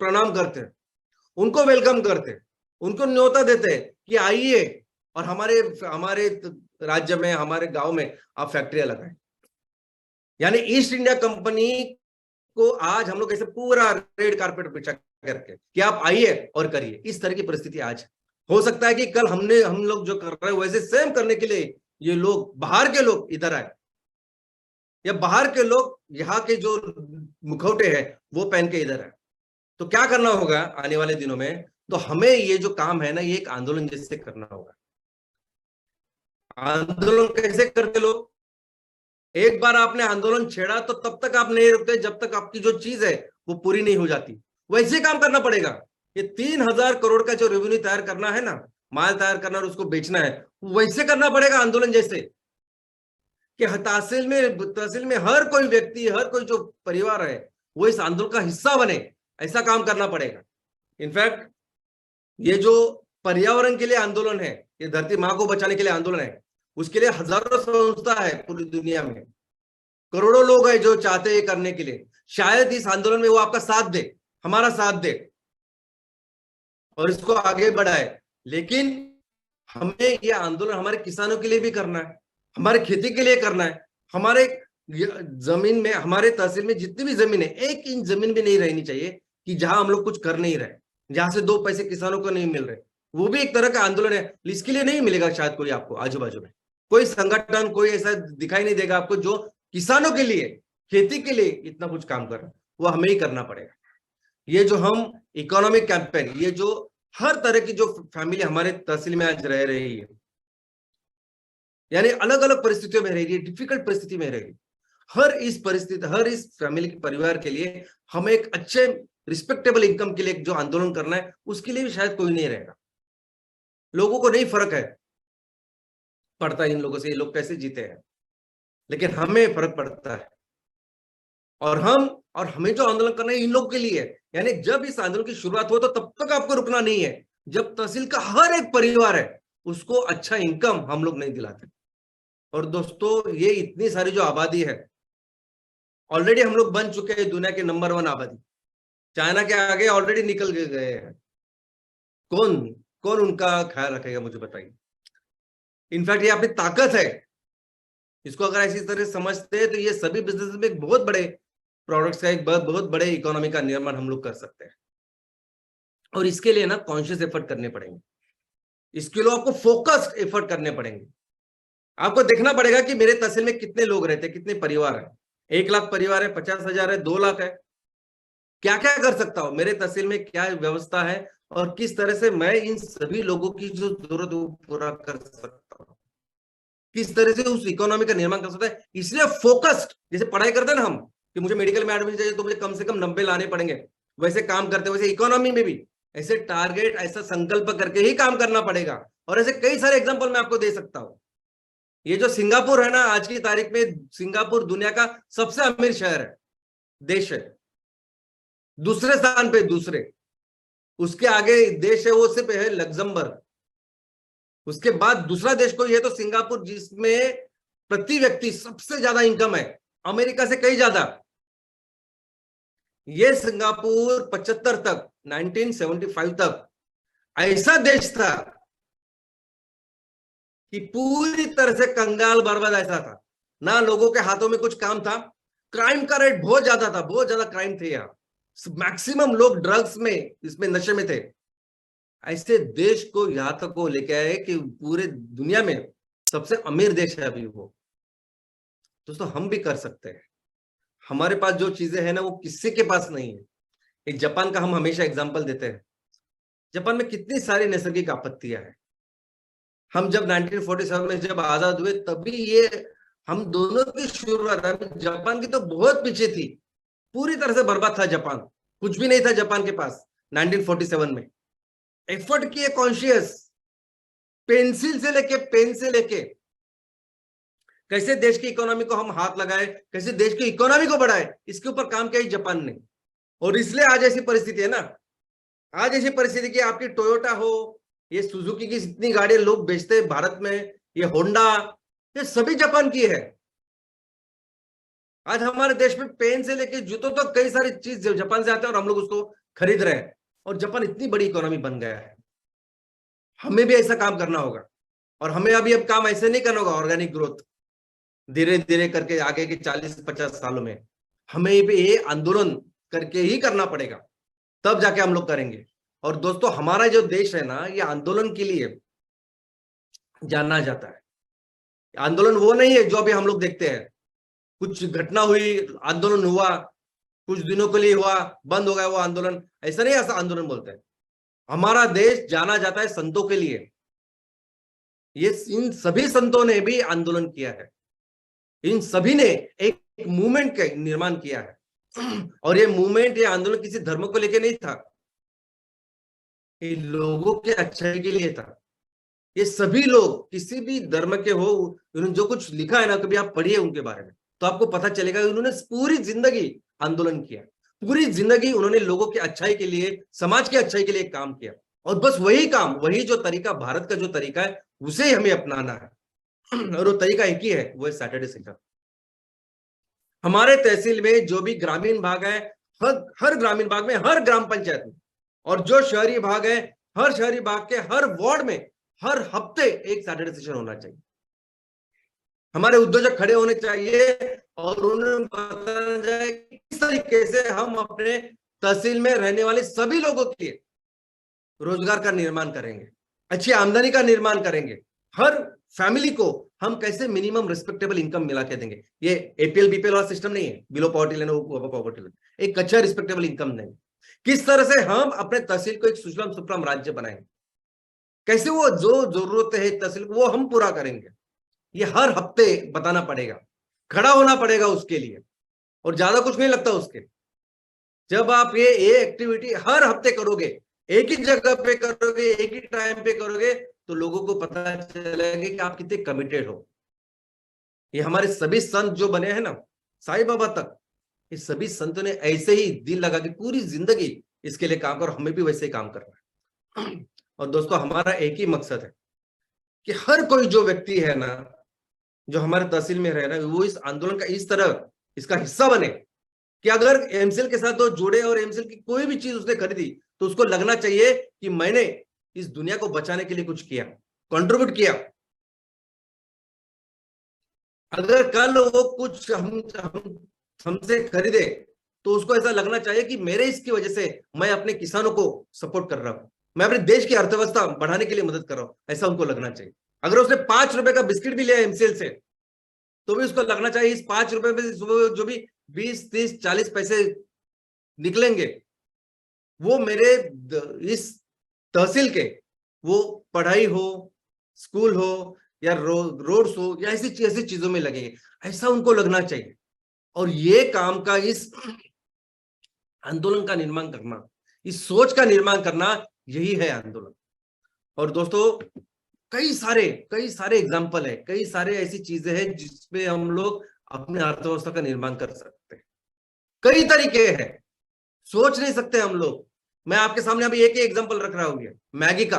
प्रणाम करते हैं, उनको वेलकम करते हैं, उनको न्योता देते हैं कि आइए और हमारे हमारे राज्य में, हमारे गांव में आप फैक्ट्रियां लगाएं। यानी ईस्ट इंडिया कंपनी को आज हम लोग ऐसे पूरा रेड कारपेट बिछा करके कि आप आइए और करिए, इस तरह की परिस्थिति आज। हो सकता है कि कल हम लोग जो कर रहे हैं वैसे सेम करने के लिए ये लोग, बाहर के लोग इधर आए, या बाहर के लोग यहाँ के जो मुखौटे हैं वो पहन के इधर आए। तो क्या करना होगा आने वाले दिनों में? तो हमें ये जो काम है ना, ये एक आंदोलन जैसे करना होगा। आंदोलन कैसे करते लोग? एक बार आपने आंदोलन छेड़ा तो तब तक आप नहीं रुकते जब तक आपकी जो चीज है वो पूरी नहीं हो जाती। वैसे काम करना पड़ेगा। ये 3,000 करोड़ का जो रेवेन्यू तैयार करना है ना, माल तैयार करना और उसको बेचना है, वैसे करना पड़ेगा आंदोलन जैसे, कि तहसील में हर कोई व्यक्ति, हर कोई जो परिवार है वो इस आंदोलन का हिस्सा बने, ऐसा काम करना पड़ेगा। इनफैक्ट ये जो पर्यावरण के लिए आंदोलन है, ये धरती माँ को बचाने के लिए आंदोलन है, उसके लिए हजारों संस्था है पूरी दुनिया में, करोड़ों लोग हैं जो चाहते हैं करने के लिए। शायद इस आंदोलन में वो आपका साथ दे, हमारा साथ दे और इसको आगे बढ़ाए। लेकिन हमें ये आंदोलन हमारे किसानों के लिए भी करना है, हमारे खेती के लिए करना है। हमारे जमीन में, हमारे तहसील में जितनी भी जमीन है, 1 इंच जमीन भी नहीं रहनी चाहिए कि जहां हम लोग कुछ कर नहीं रहे, जहां से 2 पैसे किसानों को नहीं मिल रहे। वो भी एक तरह का आंदोलन है। इसके लिए नहीं मिलेगा शायद कोई आपको आजू बाजू में कोई संगठन, कोई ऐसा दिखाई नहीं देगा आपको जो किसानों के लिए, खेती के लिए इतना कुछ काम कर रहा है। वो हमें ही करना पड़ेगा। ये जो हम इकोनॉमिक कैंपेन, ये जो हर तरह की जो फैमिली हमारे तहसील में आज रह रही है, यानी अलग अलग परिस्थितियों में रह रही है, डिफिकल्ट परिस्थिति में रह रही है, हर इस फैमिली के परिवार के लिए हमें एक अच्छे रिस्पेक्टेबल इनकम के लिए जो आंदोलन करना है, उसके लिए भी शायद कोई नहीं रहेगा। लोगों को नहीं फर्क है पड़ता इन लोगों से, ये लोग कैसे जीते हैं, लेकिन हमें फर्क पड़ता है। और हमें जो आंदोलन करना है इन लोगों के लिए है। यानी जब इस आंदोलन की शुरुआत हो तो तब तक आपको रुकना नहीं है जब तहसील का हर एक परिवार है उसको अच्छा इनकम हम लोग नहीं दिलाते। और दोस्तों, ये इतनी सारी जो आबादी है, ऑलरेडी हम लोग बन चुके हैं दुनिया के नंबर 1 आबादी। चाइना के आगे ऑलरेडी निकल गए हैं। कौन कौन उनका ख्याल रखेगा, मुझे बताइए। इनफैक्ट ये अपनी ताकत है, इसको अगर ऐसी तरह समझते हैं तो ये सभी बिजनेस में एक बहुत बड़े प्रोडक्ट्स का, एक बहुत बड़े इकोनॉमी का निर्माण हम लोग कर सकते हैं। और इसके लिए ना कॉन्शियस एफर्ट करने पड़ेंगे, इसके लिए आपको फोकस्ड एफर्ट करने पड़ेंगे। आपको देखना पड़ेगा कि मेरे तहसील में कितने लोग रहते हैं, कितने परिवार है। 1 लाख परिवार है, 50,000 है, 2 लाख है, क्या क्या कर सकता हूं, मेरे तहसील में क्या व्यवस्था है और किस तरह से मैं इन सभी लोगों की जो जरूरत है वो पूरा कर सकता हूं, किस तरह से उस इकोनॉमी का निर्माण कर सकता है। इसलिए फोकस्ड, जैसे पढ़ाई करते हैं ना हम कि मुझे मेडिकल में एडमिशन चाहिए तो मुझे कम से कम 90 लाने पड़ेंगे, वैसे काम करते, वैसे इकोनॉमी में भी ऐसे टारगेट, ऐसा संकल्प करके ही काम करना पड़ेगा। और ऐसे कई सारे एग्जांपल मैं आपको दे सकता हूं। ये जो सिंगापुर है ना, आज की तारीख में सिंगापुर दुनिया का सबसे अमीर शहर है, देश है, दूसरे स्थान पे, उसके आगे देश है वो सिर्फ है लग्जमबर्ग। उसके बाद दूसरा देश कोई है तो सिंगापुर, जिसमें प्रति व्यक्ति सबसे ज्यादा इनकम है, अमेरिका से कहीं ज्यादा। ये सिंगापुर 75 तक, 1975 तक ऐसा देश था कि पूरी तरह से कंगाल बर्बाद ऐसा था, ना लोगों के हाथों में कुछ काम था, क्राइम का रेट बहुत ज्यादा था, बहुत ज्यादा क्राइम थे यहाँ, मैक्सिमम लोग ड्रग्स में, इसमें नशे में थे। ऐसे देश को यहां तक वो लेके आए कि पूरे दुनिया में सबसे अमीर देश है अभी वो। दोस्तों, हम भी कर सकते हैं। हमारे पास जो चीजें हैं ना वो किसी के पास नहीं है। एक जापान का हम हमेशा एग्जांपल देते हैं। जापान में कितनी सारी नैसर्गिक आपत्तियां हैं। हम जब 1947 में जब आजाद हुए तभी ये हम दोनों की शुरुआत, जापान की तो बहुत पीछे थी, पूरी तरह से बर्बाद था जापान, कुछ भी नहीं था जापान के पास 1947 में। एफर्ट किए कॉन्शियस, पेन से लेके कैसे देश की इकोनॉमी को हम हाथ लगाए, कैसे देश की इकोनॉमी को बढ़ाए, इसके ऊपर काम किया जापान ने। और इसलिए आज ऐसी परिस्थिति है ना, आज ऐसी परिस्थिति कि आपकी टोयोटा हो, ये सुजुकी की जितनी गाड़ियां लोग बेचते हैं भारत में, ये होंडा, ये सभी जापान की है। आज हमारे देश में पेन से लेके जूतों तक कई सारी चीज जापान से आते हैं और हम लोग उसको खरीद रहे हैं, और जापान इतनी बड़ी इकोनॉमी बन गया है। हमें भी ऐसा काम करना होगा, और हमें अभी अब काम ऐसे नहीं करना होगा ऑर्गेनिक ग्रोथ धीरे धीरे करके आगे के 40-50 सालों में। हमें भी ये आंदोलन करके ही करना पड़ेगा, तब जाके हम लोग करेंगे। और दोस्तों, हमारा जो देश है ना, ये आंदोलन के लिए जाना जाता है। आंदोलन वो नहीं है जो अभी हम लोग देखते हैं, कुछ घटना हुई, आंदोलन हुआ, कुछ दिनों के लिए हुआ, बंद हो गया वो आंदोलन, ऐसा नहीं, ऐसा आंदोलन बोलते हैं। हमारा देश जाना जाता है संतों के लिए। ये इन सभी संतों ने भी आंदोलन किया है, इन सभी ने एक मूवमेंट का निर्माण किया है। और ये मूवमेंट, ये आंदोलन किसी धर्म को लेकर नहीं था, ये लोगों के अच्छाई के लिए था। ये सभी लोग किसी भी धर्म के हो, उन्होंने जो कुछ लिखा है ना, कभी आप पढ़िए उनके बारे में तो आपको पता चलेगा उन्होंने पूरी जिंदगी आंदोलन किया, पूरी जिंदगी उन्होंने लोगों की अच्छाई के लिए, समाज की अच्छाई के लिए काम किया। और बस वही काम, वही जो तरीका, भारत का जो तरीका है, उसे हमें अपनाना है। और वो तरीका एक ही है, वो है सैटरडे सेंटर। हमारे तहसील में जो भी ग्रामीण भाग है, हर ग्रामीण भाग में, हर ग्राम पंचायत में, और जो शहरी भाग है, हर शहरी भाग के हर वार्ड में हर हफ्ते एक सैटरडे सेशन होना चाहिए। हमारे उद्योजक खड़े होने चाहिए और उन्हें बताना जाए किस तरीके से हम अपने तहसील में रहने वाले सभी लोगों के लिए रोजगार का निर्माण करेंगे, अच्छी आमदनी का निर्माण करेंगे। हर फैमिली को हम कैसे मिनिमम रिस्पेक्टेबल इनकम मिला के देंगे। ये एपीएल बीपीएल वाला सिस्टम नहीं है, below poverty line, poverty line, एक अच्छा रिस्पेक्टेबल इनकम नहीं। किस तरह से हम अपने तहसील को एक सुजलाम सुफलाम राज्य बनाएंगे, कैसे वो जो जरूरत है तहसील को वो हम पूरा करेंगे, ये हर हफ्ते बताना पड़ेगा, खड़ा होना पड़ेगा उसके लिए। और ज्यादा कुछ नहीं लगता उसके। जब आप ये एक्टिविटी हर हफ्ते करोगे, एक ही जगह पे करोगे, एक ही टाइम पे करोगे, तो लोगों को पता चलेगा कि आप कितने कमिटेड हो। ये हमारे सभी संत जो बने हैं ना, साईं बाबा तक, ये सभी संतों ने ऐसे ही दिल लगा के पूरी जिंदगी इसके लिए काम कर, हमें भी वैसे ही काम करना है। और दोस्तों, हमारा एक ही मकसद है कि हर कोई जो व्यक्ति है ना, जो हमारे तहसील में रह रहा है, वो इस आंदोलन का इस तरह इसका हिस्सा बने कि अगर एमसीएल के साथ वो जुड़े और एमसीएल की कोई भी चीज उसने खरीदी, तो उसको लगना चाहिए कि मैंने इस दुनिया को बचाने के लिए कुछ किया, कंट्रीब्यूट किया। अगर कल वो कुछ हमसे खरीदे, तो उसको ऐसा लगना चाहिए कि मेरे इसकी वजह से मैं अपने किसानों को सपोर्ट कर रहा हूं, मैं अपने देश की अर्थव्यवस्था बढ़ाने के लिए मदद कर रहा हूं, ऐसा उनको लगना चाहिए। अगर उसने 5 रुपए का बिस्किट भी लिया एमसीएल से, तो भी उसको लगना चाहिए इस 5 रुपए में जो भी 20, 30, 40 पैसे निकलेंगे, वो मेरे इस तहसील के, वो पढ़ाई हो, स्कूल हो, या रोड्स हो, या ऐसी चीजों में लगेंगे, ऐसा उनको लगना चाहिए। और ये काम का, इस आंदोलन का निर्माण करना, इस सोच का निर्माण करना, यही है आंदोलन। और दोस्तों, कई सारे एग्जाम्पल है, कई सारे ऐसी चीजें हैं जिसपे हम लोग अपने अर्थव्यवस्था का निर्माण कर सकते हैं। कई तरीके हैं, सोच नहीं सकते हम लोग। मैं आपके सामने अभी एक ही एग्जाम्पल रख रहा हूं, मैगी का।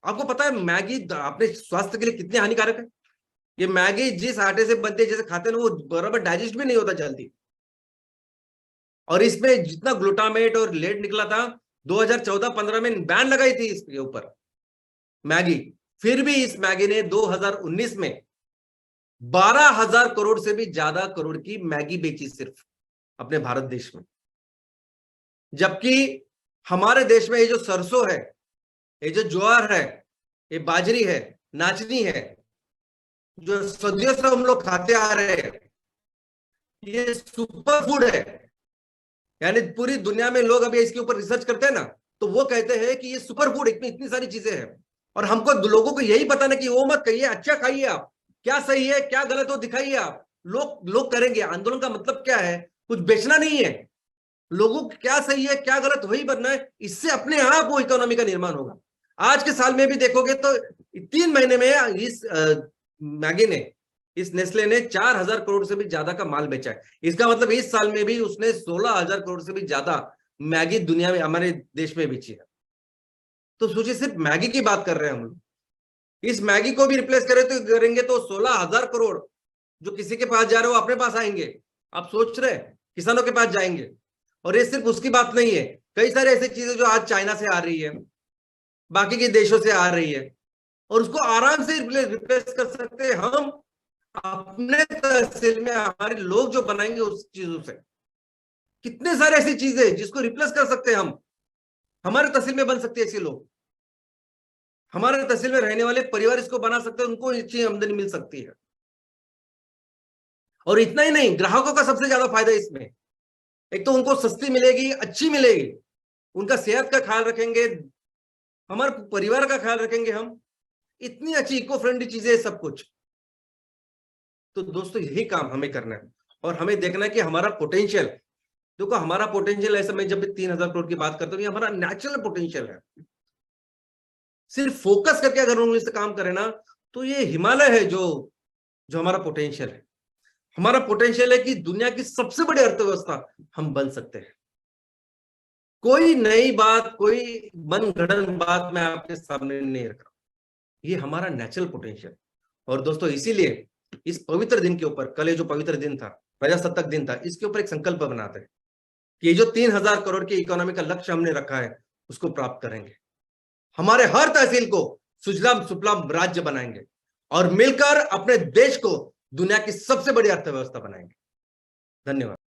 आपको पता है मैगी अपने स्वास्थ्य के लिए कितनी हानिकारक है? ये मैगी जिस आटे से बनती है, जैसे खाते हैं, वो बराबर डाइजेस्ट भी नहीं होता जल्दी। और इसमें जितना ग्लूटामेट और लेड निकला था, 2014-15 में बैन लगाई थी इसके ऊपर मैगी। फिर भी इस मैगी ने 2019 में 12,000 करोड़ से भी ज्यादा करोड़ की मैगी बेची सिर्फ अपने भारत देश में। जबकि हमारे देश में ये जो सरसों है, ये जो ज्वार है, ये बाजरी है, नाचनी है, जो सदियों से हम लोग खाते आ रहे हैं, ये सुपर फूड है। यानी पूरी दुनिया में लोग अभी इसके ऊपर रिसर्च करते हैं ना, तो वो कहते हैं कि ये सुपर फूड, इतनी सारी चीजें हैं। और हमको लोगों को यही बताना कि वो मत कहिए, अच्छा खाइए आप, क्या सही है क्या गलत हो दिखाइए आप, लोग करेंगे। आंदोलन का मतलब क्या है? कुछ बेचना नहीं है, लोगों को क्या सही है क्या गलत वही बनना है। इससे अपने आप वो इकोनॉमी का निर्माण होगा। आज के साल में भी देखोगे तो 3 महीने में इस मैगी ने, इस नेस्ले ने 4,000 करोड़ से भी ज्यादा का माल बेचा है। इसका मतलब इस साल में भी उसने 16,000 करोड़ से भी ज्यादा मैगी दुनिया में, हमारे देश में बेची है। तो सोचिए, सिर्फ मैगी की बात कर रहे हैं हम लोग। इस मैगी को भी रिप्लेस करेंगे तो 16,000 करोड़ जो किसी के पास जा रहे हो अपने पास आएंगे। आप सोच रहे हैं, किसानों के पास जाएंगे। और ये सिर्फ उसकी बात नहीं है, कई सारे ऐसी चीजें जो आज चाइना से आ रही है, बाकी के देशों से आ रही है, और उसको आराम से रिप्लेस कर सकते हैं हम अपने तहसील में हमारे लोग जो बनाएंगे उस चीजों से। कितने सारे ऐसी चीजें जिसको रिप्लेस कर सकते हैं हम, हमारे तहसील में बन सकती है ऐसे लोग, हमारे तहसील में रहने वाले परिवार इसको बना सकते हैं, उनको अच्छी आमदनी मिल सकती है। और इतना ही नहीं, ग्राहकों का सबसे ज्यादा फायदा इसमें, एक तो उनको सस्ती मिलेगी, अच्छी मिलेगी, उनका सेहत का ख्याल रखेंगे, हमारे परिवार का ख्याल रखेंगे हम, इतनी अच्छी इको फ्रेंडली चीजें सब कुछ। तो दोस्तों यही काम हमें करना है और हमें देखना है कि हमारा पोटेंशियल, देखो हमारा पोटेंशियल ऐसा, मैं जब भी 3,000 करोड़ की बात करता हूँ, ये हमारा नेचुरल पोटेंशियल है। सिर्फ फोकस करके अगर हम इससे काम करें ना, तो ये हिमालय है जो जो हमारा पोटेंशियल है। हमारा पोटेंशियल है कि दुनिया की सबसे बड़ी अर्थव्यवस्था हम बन सकते हैं। कोई नई बात, कोई मनगढ़ंत बात मैं आपके सामने नहीं रख रहा, ये हमारा नेचुरल पोटेंशियल। और दोस्तों इसीलिए इस पवित्र दिन के ऊपर, कल ये जो पवित्र दिन था, प्रजासत्ताक दिन था, इसके ऊपर एक संकल्प बनाते हैं कि ये जो 3,000 करोड़ की इकोनॉमी का लक्ष्य हमने रखा है उसको प्राप्त करेंगे, हमारे हर तहसील को सुजलाम सुफलाम राज्य बनाएंगे और मिलकर अपने देश को दुनिया की सबसे बड़ी अर्थव्यवस्था बनाएंगे। धन्यवाद।